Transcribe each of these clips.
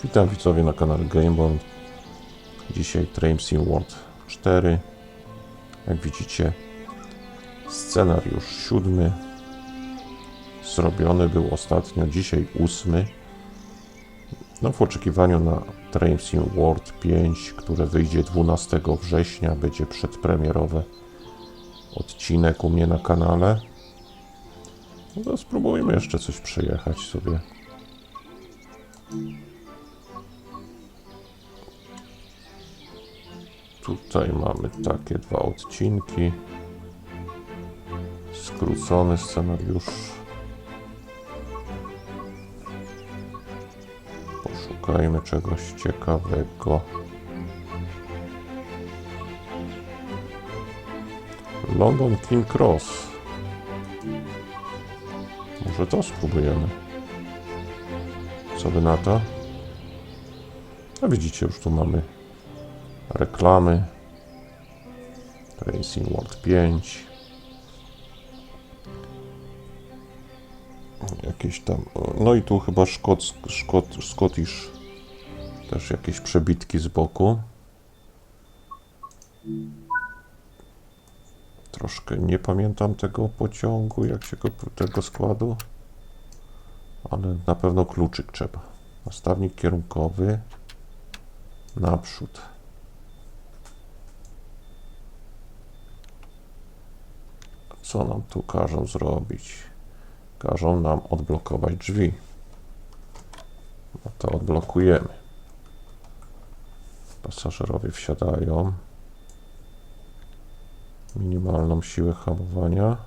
Witam widzowie na kanale Gamebond. Dzisiaj Train Sim World 4. Jak widzicie, scenariusz 7 zrobiony był ostatnio, dzisiaj 8. No, w oczekiwaniu na Train Sim World 5, które wyjdzie 12 września, będzie przedpremierowy odcinek u mnie na kanale. No to spróbujmy jeszcze coś przejechać sobie. Tutaj mamy takie dwa odcinki. Skrócony scenariusz. Poszukajmy czegoś ciekawego. London King Cross. Może to spróbujemy. Co by na to? A widzicie, już tu mamy reklamy. Racing World 5. Jakieś tam. No i tu chyba Scottish. Też jakieś przebitki z boku. Troszkę nie pamiętam tego pociągu, jak się go, tego składu. Ale na pewno kluczyk trzeba. Nastawnik kierunkowy. Naprzód. Co nam tu każą zrobić? Każą nam odblokować drzwi. No to odblokujemy. Pasażerowie wsiadają. Minimalną siłę hamowania.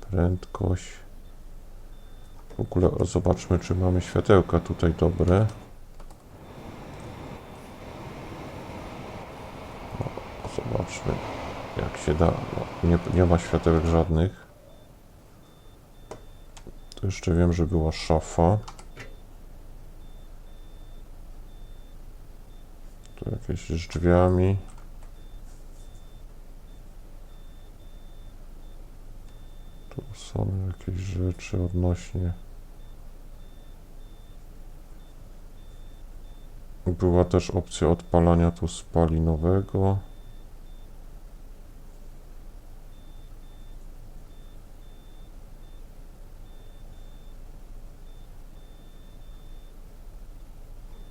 Prędkość. W ogóle zobaczmy, czy mamy światełka tutaj dobre. No, zobaczmy, jak się da. No, nie ma światełek żadnych. Tu jeszcze wiem, że była szafa. Tu jakieś z drzwiami. Tu są jakieś rzeczy odnośnie. Była też opcja odpalania tu spalinowego.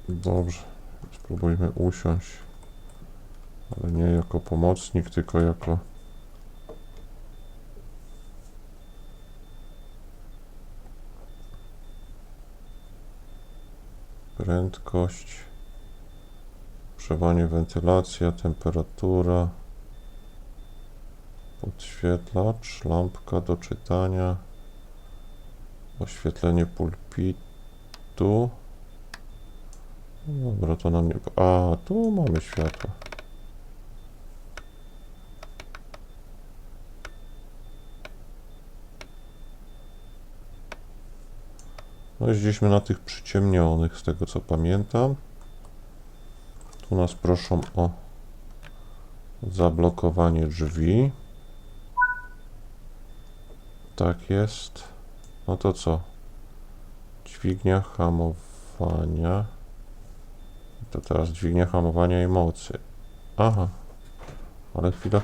Dobrze, spróbujmy usiąść, ale nie jako pomocnik, tylko jako prędkość, grzewanie, wentylacja, temperatura, podświetlacz, lampka do czytania, oświetlenie pulpitu. Dobra, to nam nie... A, tu mamy światło. No jeździliśmy na tych przyciemnionych, z tego co pamiętam. Tu nas proszą o zablokowanie drzwi. Tak jest. No to co? Dźwignia hamowania. To teraz dźwignia hamowania i mocy. Aha. Ale chwila.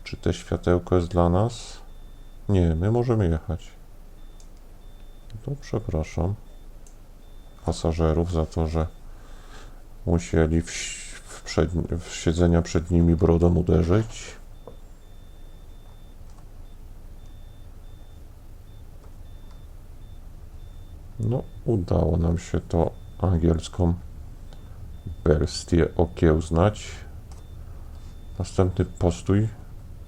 Czy te światełko jest dla nas? Nie, my możemy jechać. To przepraszam pasażerów za to, że musieli w siedzenia przed nimi brodą uderzyć. No, udało nam się to angielską bestię okiełznać. Następny postój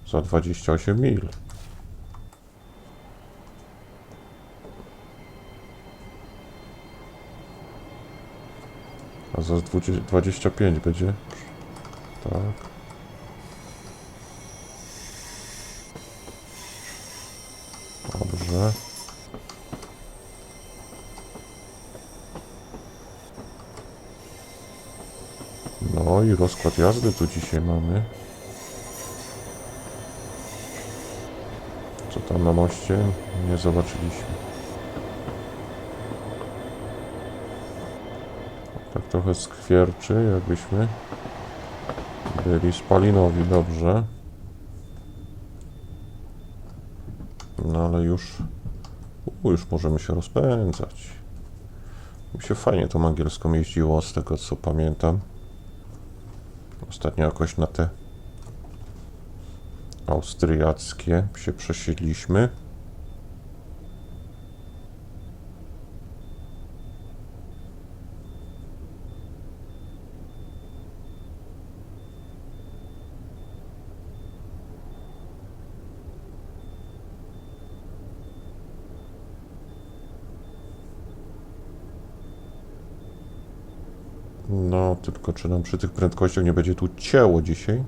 za 28 mil. A za 25 będzie. Tak. Dobrze. No i rozkład jazdy tu dzisiaj mamy. Co tam na moście? Nie zobaczyliśmy. Tak trochę skwierczy, jakbyśmy byli spalinowi, dobrze. No ale już możemy się rozpędzać. Mi się fajnie tą angielską jeździło, z tego co pamiętam. Ostatnio jakoś na te austriackie się przesiedliśmy. No, tylko czy nam przy tych prędkościach nie będzie tu cięło dzisiaj?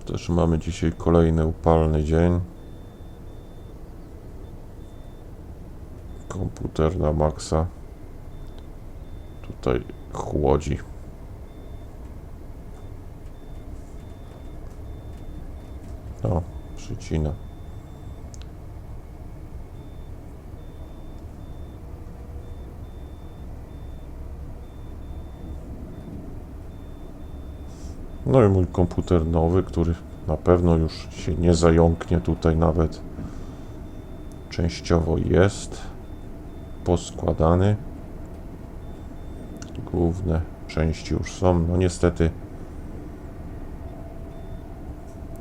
Też mamy dzisiaj kolejny upalny dzień. Komputer na maksa tutaj chłodzi. O, przycina. No i mój komputer nowy, który na pewno już się nie zająknie tutaj nawet. Częściowo jest poskładany. Główne części już są. No niestety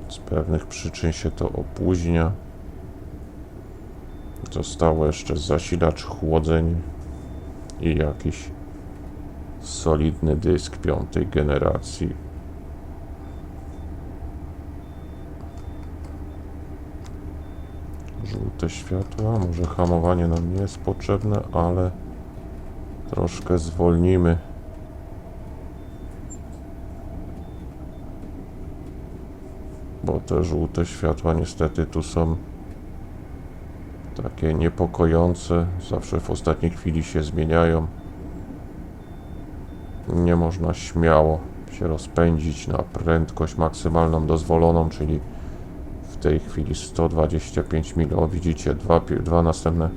z pewnych przyczyn się to opóźnia. Zostało jeszcze zasilacz, chłodzenie i jakiś solidny dysk 5. generacji. Żółte światła, może hamowanie nam nie jest potrzebne, ale troszkę zwolnimy. Bo te żółte światła niestety tu są takie niepokojące, zawsze w ostatniej chwili się zmieniają. Nie można śmiało się rozpędzić na prędkość maksymalną dozwoloną, czyli w tej chwili 125 mil. O, widzicie, dwa następne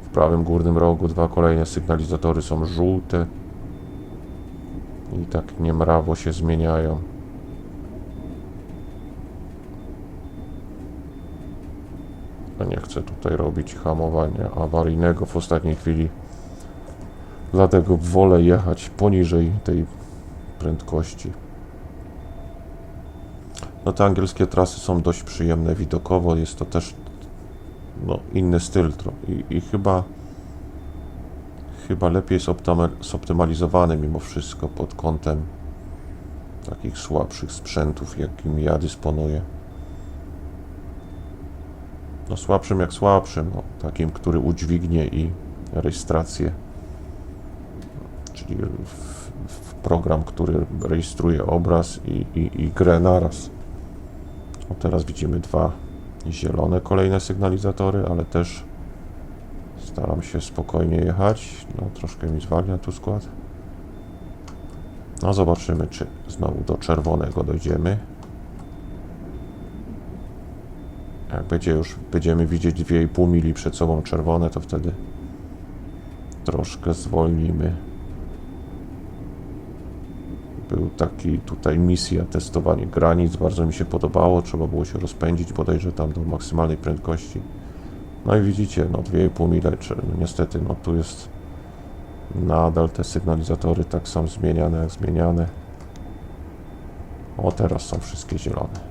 w prawym górnym rogu, dwa kolejne sygnalizatory są żółte i tak niemrawo się zmieniają. Ja nie chcę tutaj robić hamowania awaryjnego w ostatniej chwili, dlatego wolę jechać poniżej tej prędkości. No te angielskie trasy są dość przyjemne widokowo, jest to też inny styl i chyba lepiej zoptymalizowany mimo wszystko pod kątem takich słabszych sprzętów, jakimi ja dysponuję. No słabszym jak słabszym, takim, który udźwignie i rejestrację, czyli w program, który rejestruje obraz i grę naraz. O, teraz widzimy dwa zielone kolejne sygnalizatory, ale też staram się spokojnie jechać. No troszkę mi zwalnia tu skład. No zobaczymy, czy znowu do czerwonego dojdziemy. Jak będziemy widzieć 2,5 mili przed sobą czerwone, to wtedy troszkę zwolnimy. Był taki tutaj misja, testowanie granic, bardzo mi się podobało, trzeba było się rozpędzić bodajże tam do maksymalnej prędkości. No i widzicie, 2,5 mile, niestety, tu jest nadal te sygnalizatory tak są zmieniane jak zmieniane. O, teraz są wszystkie zielone.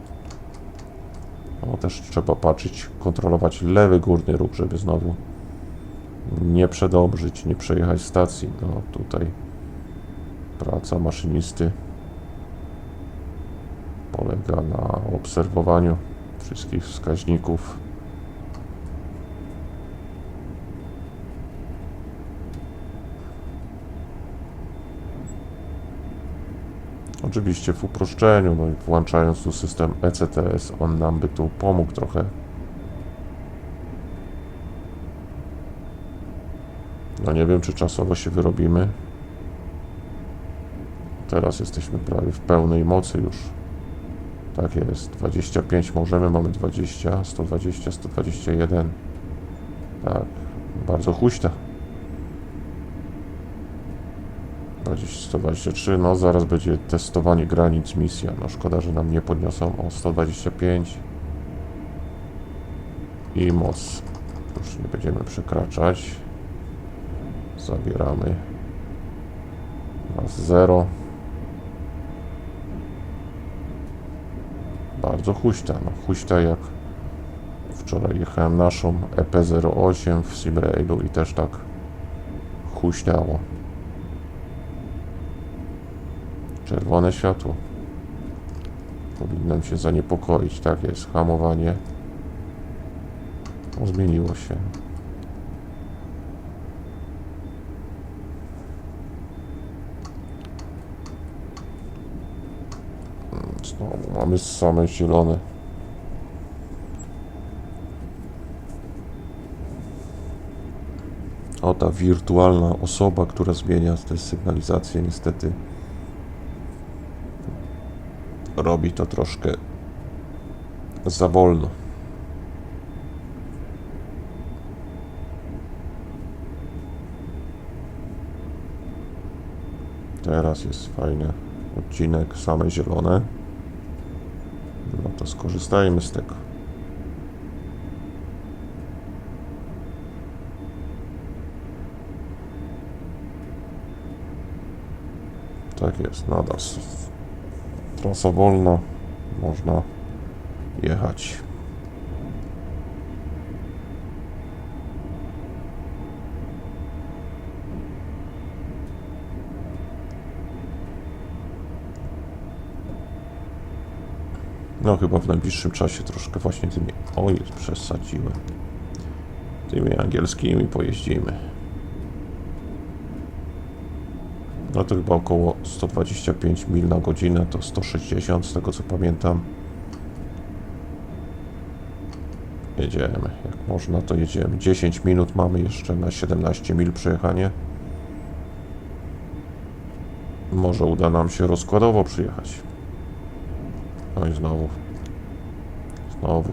O, też trzeba patrzeć, kontrolować lewy górny róg, żeby znowu nie przedobrzyć, nie przejechać stacji. No tutaj praca maszynisty polega na obserwowaniu wszystkich wskaźników. Oczywiście w uproszczeniu, no i włączając tu system ECTS, on nam by tu pomógł trochę No nie wiem, czy czasowo się wyrobimy. Teraz jesteśmy prawie w pełnej mocy już. Tak jest, 25 możemy, mamy 20, 120, 121. Tak, bardzo huśta. 123, no zaraz będzie testowanie granic, misja. No szkoda, że nam nie podniosą o 125. I moc. Już nie będziemy przekraczać. Zabieramy. Raz 0. Bardzo huśta, no huśta jak wczoraj jechałem naszą EP08 w Simrailu i też tak huśtało. Czerwone światło. Powinnam się zaniepokoić, tak jest, hamowanie. No, zmieniło się. Znowu mamy same zielone. O, ta wirtualna osoba, która zmienia tę sygnalizację, niestety robi to troszkę za wolno. Teraz jest fajny odcinek, same zielone. No to skorzystajmy z tego. Tak jest, nadal trasa wolna, można jechać. No chyba w najbliższym czasie troszkę właśnie tymi, oj, przesadziłem, tymi angielskimi pojeździmy. No to chyba około 125 mil na godzinę, to 160 z tego co pamiętam. Jedziemy, jak można to jedziemy. 10 minut mamy jeszcze na 17 mil przejechanie. Może uda nam się rozkładowo przyjechać. No i znowu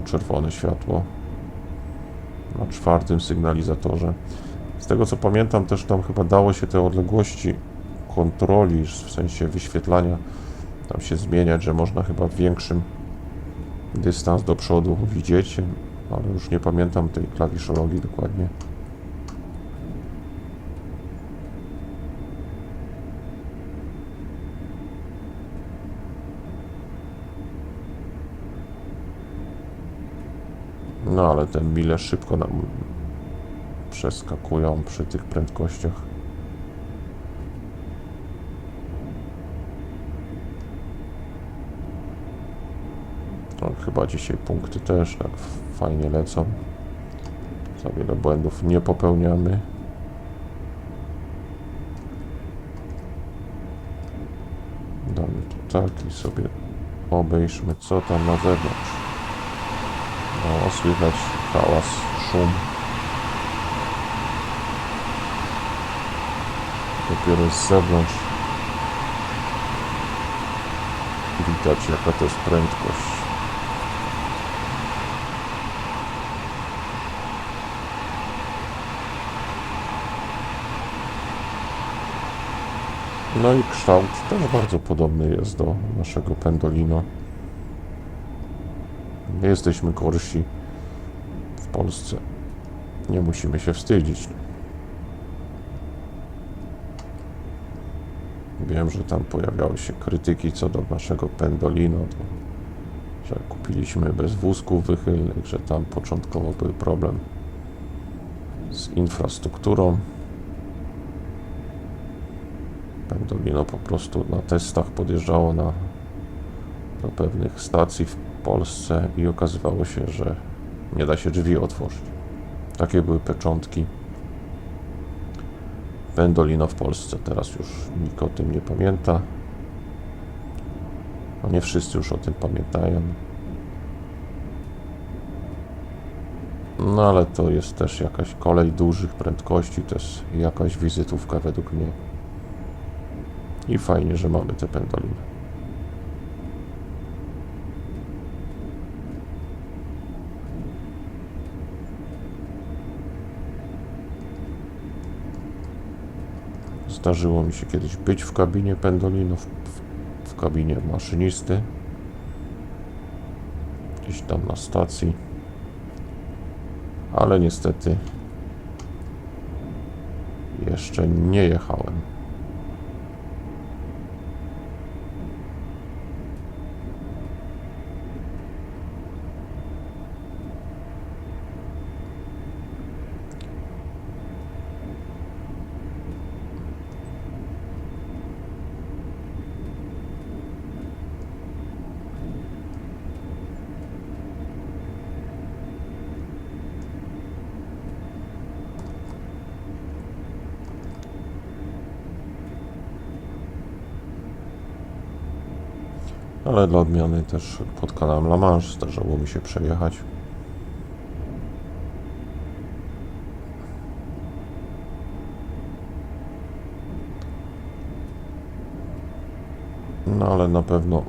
czerwone światło na 4. sygnalizatorze. Z tego co pamiętam, też tam chyba dało się te odległości kontroli, w sensie wyświetlania tam się zmieniać, że można chyba większym dystans do przodu widzieć, ale już nie pamiętam tej klawiszologii dokładnie. No ale te mile szybko nam przeskakują przy tych prędkościach. No, chyba dzisiaj punkty też tak fajnie lecą. Za wiele błędów nie popełniamy. Damy to tak i sobie obejrzmy, co tam na zewnątrz. No, słychać hałas, szum. Dopiero z zewnątrz widać, jaka to jest prędkość. No i kształt też bardzo podobny jest do naszego Pendolino. Nie jesteśmy gorsi w Polsce. Nie musimy się wstydzić. Wiem, że tam pojawiały się krytyki co do naszego Pendolino, że kupiliśmy bez wózków wychylnych, że tam początkowo był problem z infrastrukturą. Pendolino po prostu na testach podjeżdżało do pewnych stacji w Polsce i okazywało się, że nie da się drzwi otworzyć. Takie były początki Pendolino w Polsce. Teraz już nikt o tym nie pamięta. No nie wszyscy już o tym pamiętają. No ale to jest też jakaś kolej dużych prędkości, to jest jakaś wizytówka według mnie. I fajnie, że mamy te pendoliny. Zdarzyło mi się kiedyś być w kabinie pendolinów, w kabinie maszynisty. Gdzieś tam na stacji. Ale niestety jeszcze nie jechałem. Ale dla odmiany też pod kanałem La Manche zdarzało mi się przejechać. No ale na pewno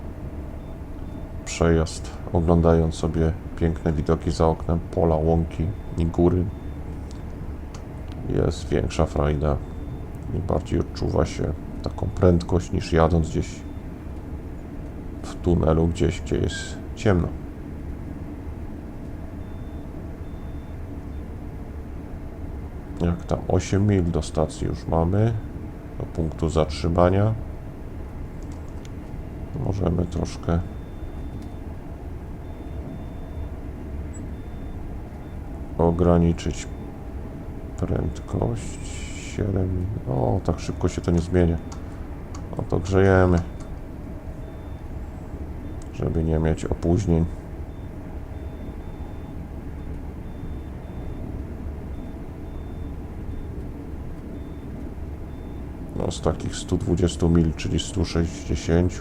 przejazd, oglądając sobie piękne widoki za oknem, pola, łąki i góry, jest większa frajda i bardziej odczuwa się taką prędkość niż jadąc gdzieś w tunelu, gdzieś gdzie jest ciemno. Jak tam 8 mil do stacji już mamy, do punktu zatrzymania. Możemy troszkę ograniczyć prędkość. 7. O, tak szybko się to nie zmienia. No to grzejemy, żeby nie mieć opóźnień. No, z takich 120 mil, czyli 160,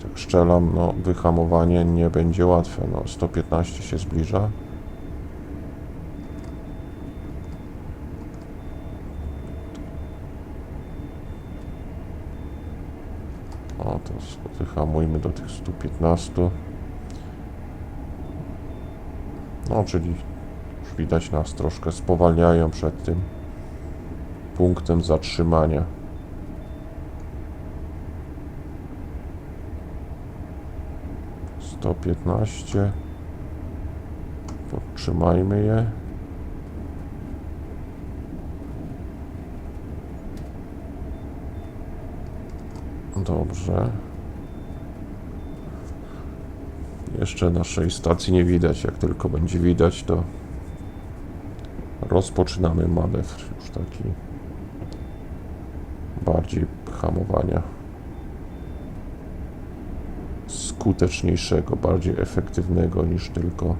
tak strzelam, no wyhamowanie nie będzie łatwe. No 115 się zbliża. O, to wyhamujmy do tych 115. No, czyli już widać, nas troszkę spowalniają przed tym punktem zatrzymania. To 15. Podtrzymajmy je. Dobrze. Jeszcze naszej stacji nie widać. Jak tylko będzie widać, to rozpoczynamy manewr już taki bardziej hamowania skuteczniejszego, bardziej efektywnego niż tylko.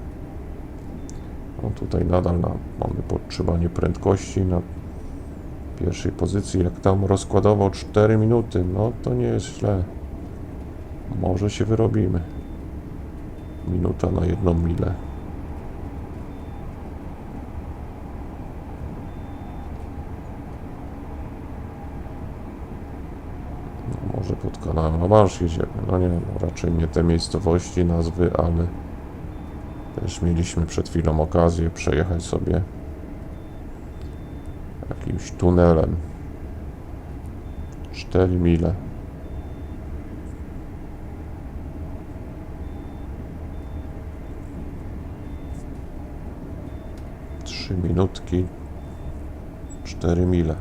No tutaj nadal mamy podtrzymanie prędkości na pierwszej pozycji. Jak tam rozkładował 4 minuty, no to nie jest źle. Może się wyrobimy. Minuta na 1 milę. No, może pod kanałem La Manche jedziemy. No nie, no raczej nie te miejscowości, nazwy, ale też mieliśmy przed chwilą okazję przejechać sobie jakimś tunelem 4 mile. Minutki, 4 mile.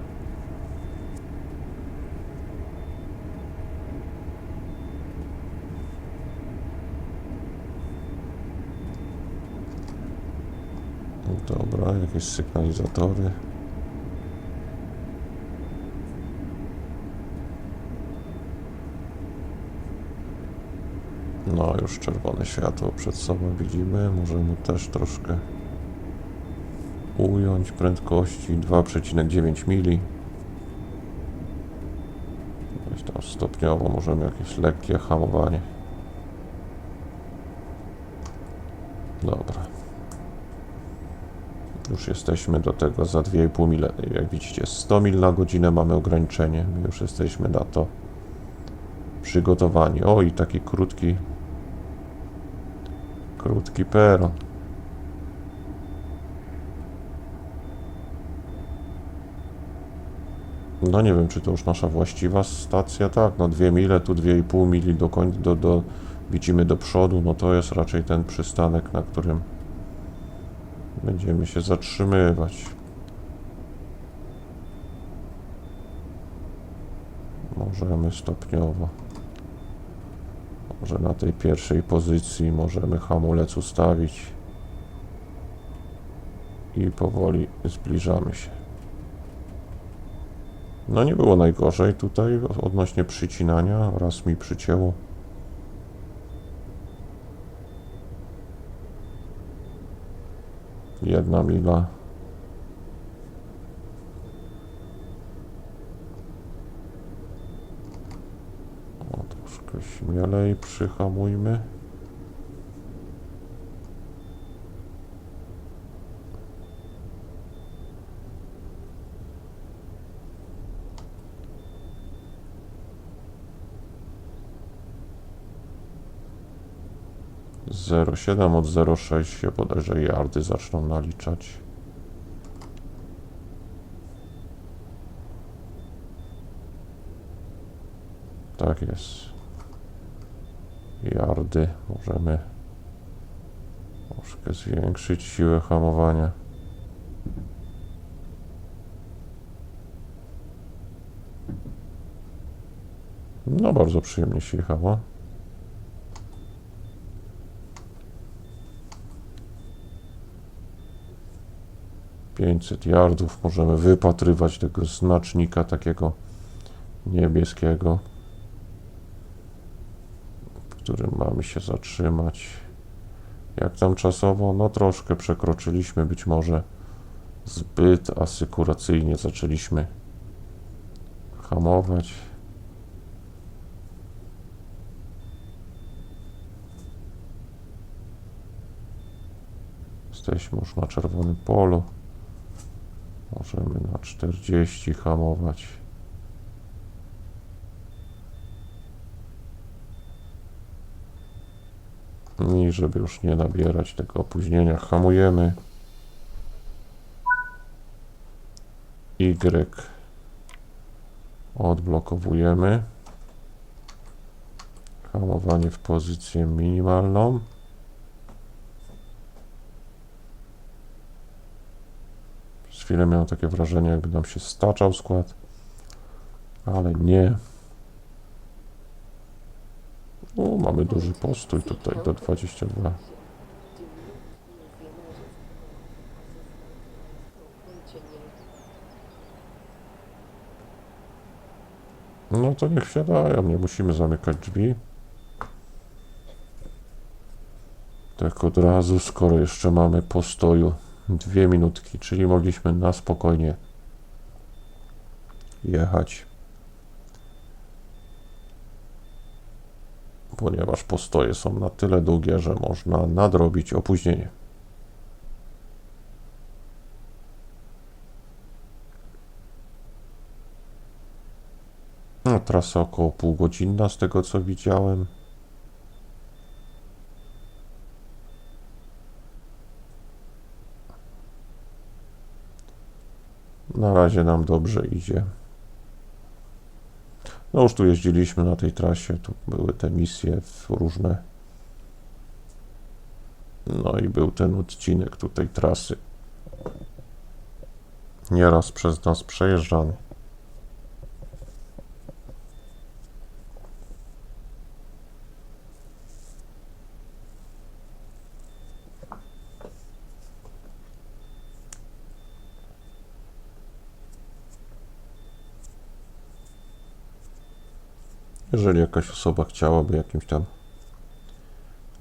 Dobra, jakieś sygnalizatory. No, już czerwone światło przed sobą widzimy. Możemy też troszkę ująć prędkości 2,9 mili. Gdzieś tam stopniowo możemy jakieś lekkie hamowanie. Dobra. Już jesteśmy do tego za 2,5 mile. Jak widzicie, 100 mil na godzinę mamy ograniczenie. My już jesteśmy na to przygotowani. O, i taki krótki peron. No nie wiem, czy to już nasza właściwa stacja. Tak, no 2 mile, tu 2,5 mili do końca, widzimy do przodu. No to jest raczej ten przystanek, na którym będziemy się zatrzymywać. Możemy stopniowo. Może na tej pierwszej pozycji możemy hamulec ustawić. I powoli zbliżamy się. No nie było najgorzej tutaj odnośnie przycinania. Raz mi przycięło. Jedna mila. O, troszkę śmielej przyhamujmy. Od 0,6 się bodajże yardy zaczną naliczać. Tak jest. Yardy. Możemy troszkę zwiększyć siłę hamowania. No bardzo przyjemnie się jechało. $500 yardów. Możemy wypatrywać tego znacznika takiego niebieskiego, w którym mamy się zatrzymać. Jak tam czasowo? No troszkę przekroczyliśmy, być może zbyt asykuracyjnie zaczęliśmy hamować. Jesteśmy już na czerwonym polu. Możemy na 40 hamować. I żeby już nie nabierać tego opóźnienia, hamujemy. Y odblokowujemy. Hamowanie w pozycję minimalną. Przez chwilę miałem takie wrażenie, jakby nam się staczał skład, ale nie. O, mamy duży postój tutaj do 22. No to niech wsiadają, nie musimy zamykać drzwi. Tak od razu, skoro jeszcze mamy postoju 2 minutki, czyli mogliśmy na spokojnie jechać, ponieważ postoje są na tyle długie, że można nadrobić opóźnienie. No, trasa około półgodzinna z tego co widziałem. Na razie nam dobrze idzie. No już tu jeździliśmy na tej trasie, tu były te misje różne. No i był ten odcinek tutaj trasy. Nieraz przez nas przejeżdżany. Jeżeli jakaś osoba chciałaby jakimś tam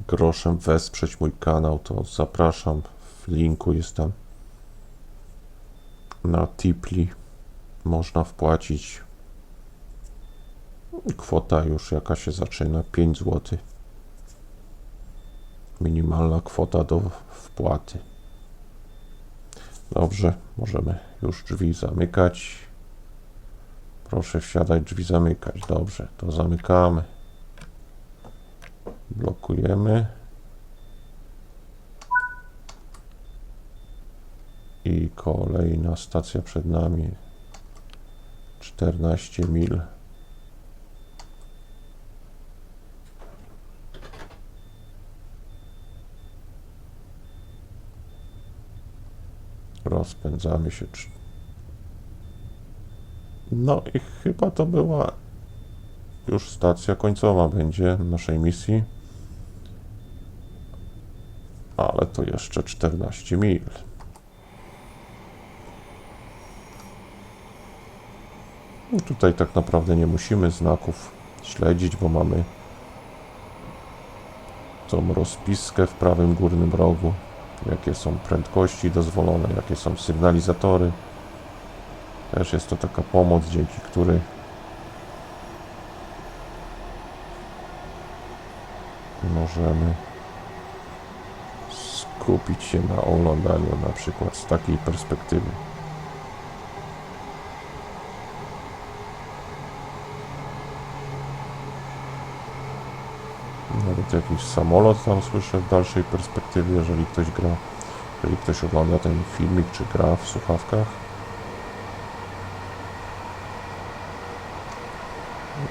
groszem wesprzeć mój kanał, to zapraszam. W linku jest tam na Tipli. Można wpłacić. Kwota już jaka się zaczyna, 5 zł. Minimalna kwota do wpłaty. Dobrze, możemy już drzwi zamykać. Proszę wsiadać, drzwi zamykać. Dobrze, to zamykamy. Blokujemy. I kolejna stacja przed nami. 14 mil. Rozpędzamy się. No i chyba to była już stacja końcowa będzie naszej misji. Ale to jeszcze 14 mil. No tutaj tak naprawdę nie musimy znaków śledzić, bo mamy tą rozpiskę w prawym górnym rogu. Jakie są prędkości dozwolone, jakie są sygnalizatory. Też jest to taka pomoc, dzięki której możemy skupić się na oglądaniu na przykład z takiej perspektywy. Nawet jakiś samolot tam słyszę w dalszej perspektywie, jeżeli ktoś gra, jeżeli ktoś ogląda ten filmik, czy gra w słuchawkach.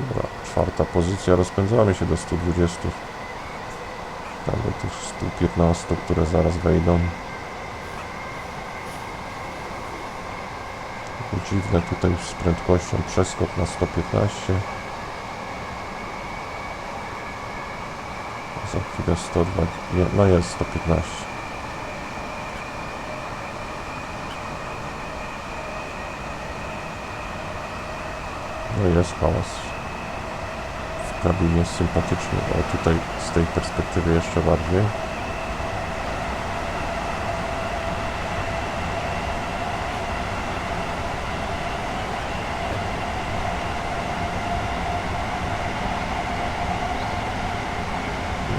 Dobra, 4. pozycja, rozpędzamy się do 120. Tam do tych 115, które zaraz wejdą. Dziwne tutaj z prędkością przeskok na 115. Za chwilę 120, no jest 115. No jest hałas w kabinie, sympatyczny, o tutaj z tej perspektywy jeszcze bardziej.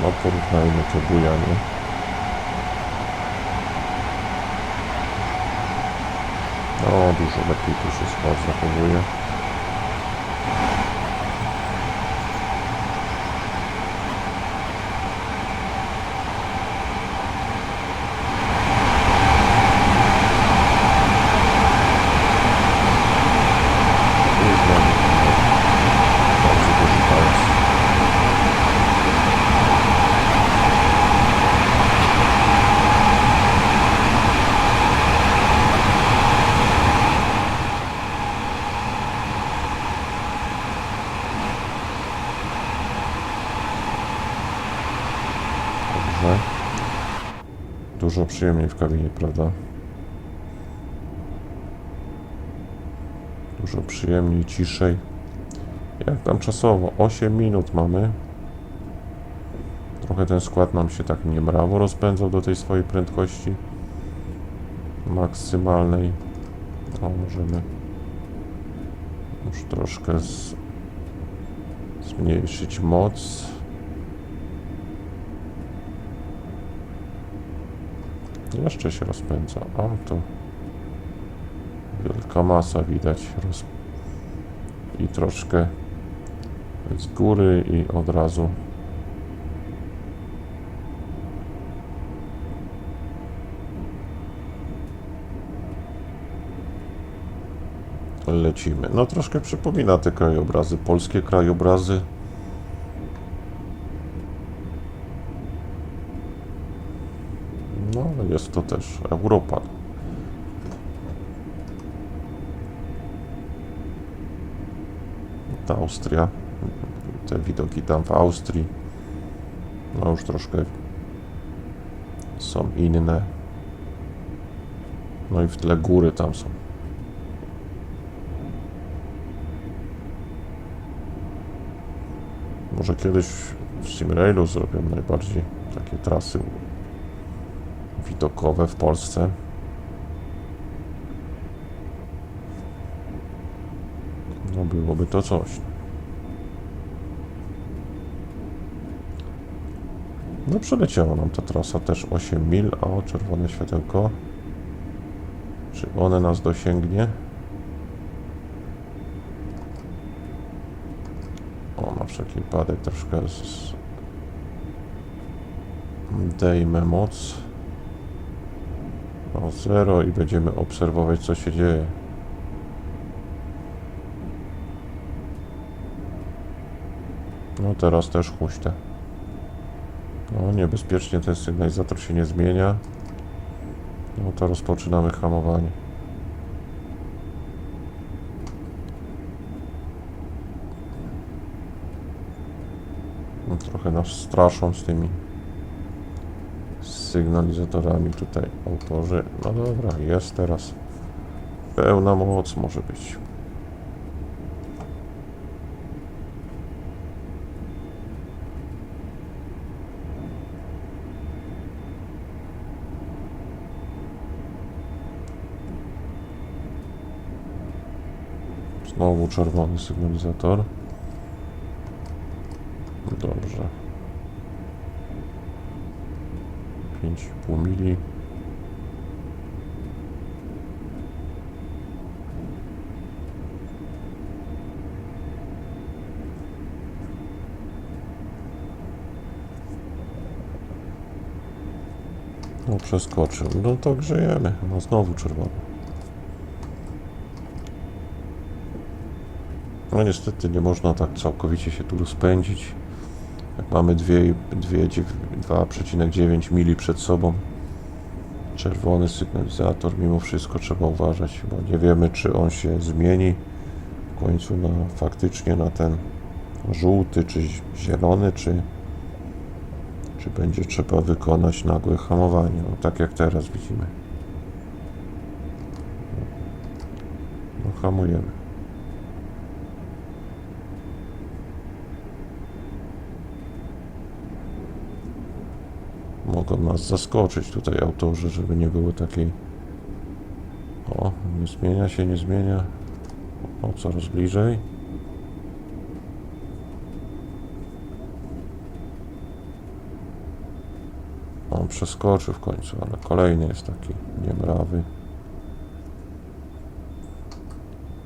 No porównajmy to bujanie. No dużo lepiej tu się skład zachowuje. Dużo przyjemniej w kabinie, prawda? Dużo przyjemniej, ciszej. Jak tam czasowo? 8 minut mamy. Trochę ten skład nam się tak niemrawo rozpędzał do tej swojej prędkości maksymalnej. O, możemy już troszkę zmniejszyć moc. Jeszcze się rozpędza. O, to wielka masa widać. I troszkę z góry i od razu lecimy. No troszkę przypomina te krajobrazy, polskie krajobrazy. No ale jest to też Europa. Ta Austria, te widoki tam w Austrii, no już troszkę są inne. No i w tle góry tam są. Może kiedyś w Simrailu zrobią najbardziej takie trasy widokowe w Polsce. No byłoby to coś. No przeleciała nam ta trasa też 8 mil, o czerwone światełko. Czy one nas dosięgnie? O, na wszelki wypadek troszkę dejmę moc. O 0 i będziemy obserwować, co się dzieje. No teraz też huśtę. No niebezpiecznie ten sygnalizator się nie zmienia. No to rozpoczynamy hamowanie. No, trochę nas straszą z tymi sygnalizatorami tutaj autorzy. No dobra, jest teraz. Pełna moc może być. Znowu czerwony sygnalizator. Dobrze. 5,5 mili. No przeskoczył. No to grzejemy. No znowu czerwony. No niestety nie można tak całkowicie się tu rozpędzić. Jak mamy 2,9 mili przed sobą. Czerwony sygnalizator, mimo wszystko trzeba uważać, bo nie wiemy, czy on się zmieni w końcu faktycznie na ten żółty, czy zielony, czy będzie trzeba wykonać nagłe hamowanie, no, tak jak teraz widzimy. No, hamujemy. Mogą nas zaskoczyć tutaj autorzy, żeby nie było takiej... O, nie zmienia się, nie zmienia. O, coraz bliżej. On przeskoczył w końcu, ale kolejny jest taki niemrawy.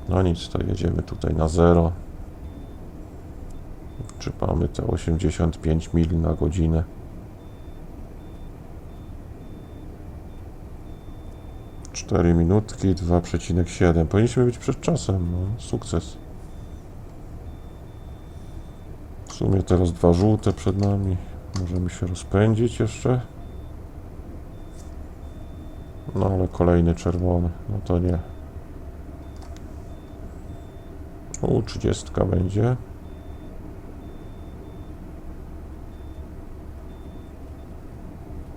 No nic, to jedziemy tutaj na 0. Czy mamy te 85 mil na godzinę? Cztery minutki, 2,7. Powinniśmy być przed czasem, no, sukces. W sumie teraz 2 żółte przed nami. Możemy się rozpędzić jeszcze. No ale kolejny czerwony, no to nie. 30 będzie.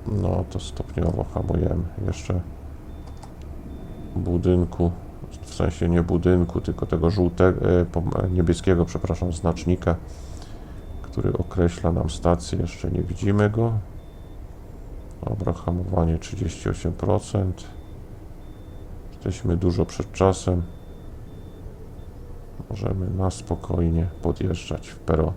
No to stopniowo hamujemy. Jeszcze budynku, w sensie nie budynku, tylko tego żółtego, niebieskiego, przepraszam, znacznika, który określa nam stację. Jeszcze nie widzimy go. Dobra, hamowanie 38%. Jesteśmy dużo przed czasem. Możemy na spokojnie podjeżdżać w peron.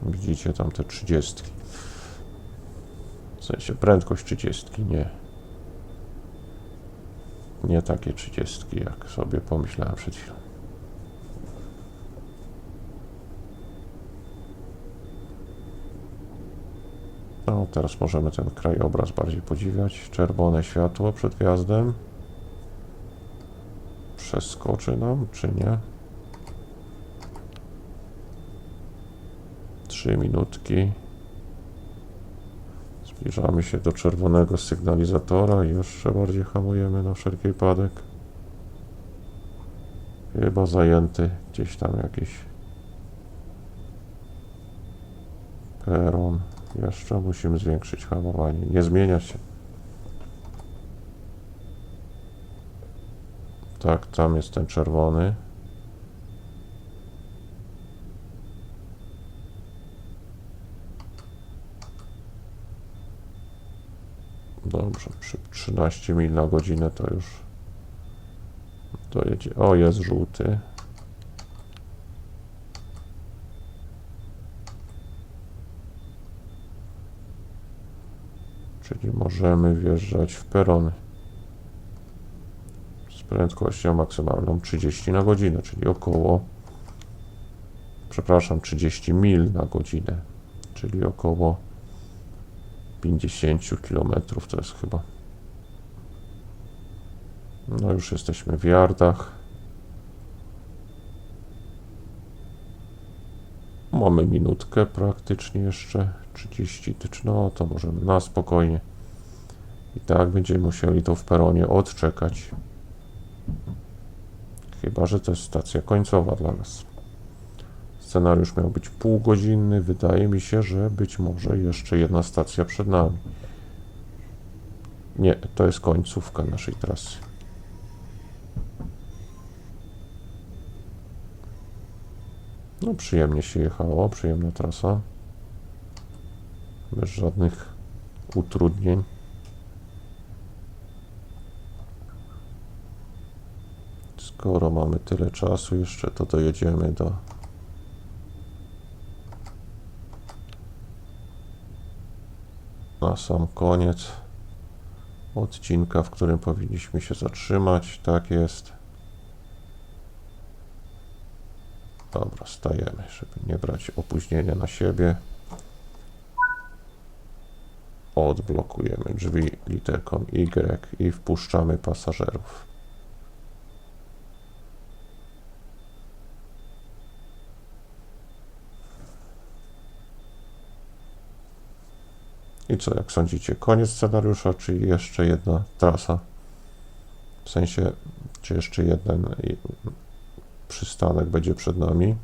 Widzicie tam te 30. W sensie prędkość 30, nie takie 30, jak sobie pomyślałem przed chwilą. No, teraz możemy ten krajobraz bardziej podziwiać. Czerwone światło przed wjazdem. Przeskoczy nam, czy nie? 3 minutki. Zbliżamy się do czerwonego sygnalizatora i jeszcze bardziej hamujemy na wszelki wypadek. Chyba zajęty gdzieś tam jakiś peron. Jeszcze musimy zwiększyć hamowanie. Nie zmienia się. Tak, tam jest ten czerwony. Dobrze, przy 13 mil na godzinę to już dojedzie. O, jest żółty. Czyli możemy wjeżdżać w perony z prędkością maksymalną 30 na godzinę, czyli około, przepraszam, 30 mil na godzinę, czyli około 50 km to jest chyba. No już jesteśmy w Yardach. Mamy minutkę praktycznie jeszcze, 30 tycz, no to możemy na spokojnie. I tak będziemy musieli to w peronie odczekać. Chyba że to jest stacja końcowa dla nas. Scenariusz miał być półgodzinny. Wydaje mi się, że być może jeszcze jedna stacja przed nami. Nie, to jest końcówka naszej trasy. No przyjemnie się jechało, przyjemna trasa. Bez żadnych utrudnień. Skoro mamy tyle czasu jeszcze, to dojedziemy na sam koniec odcinka, w którym powinniśmy się zatrzymać. Tak jest. Dobra, stajemy, żeby nie brać opóźnienia na siebie. Odblokujemy drzwi literką Y i wpuszczamy pasażerów. I co, jak sądzicie, koniec scenariusza, czy jeszcze jedna trasa? W sensie, czy jeszcze jeden przystanek będzie przed nami?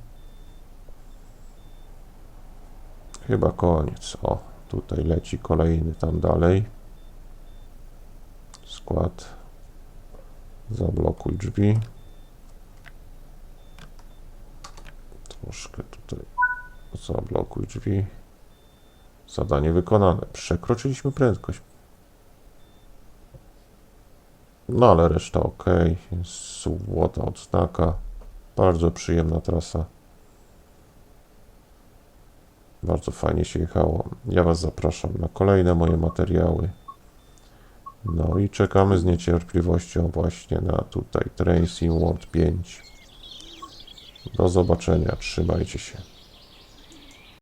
Chyba koniec. O, tutaj leci kolejny tam dalej. Skład. Zablokuj drzwi. Troszkę tutaj zablokuj drzwi. Zadanie wykonane. Przekroczyliśmy prędkość. No ale reszta ok. Jest złota odznaka. Bardzo przyjemna trasa. Bardzo fajnie się jechało. Ja Was zapraszam na kolejne moje materiały. No i czekamy z niecierpliwością właśnie na tutaj Train Sim World 5. Do zobaczenia. Trzymajcie się.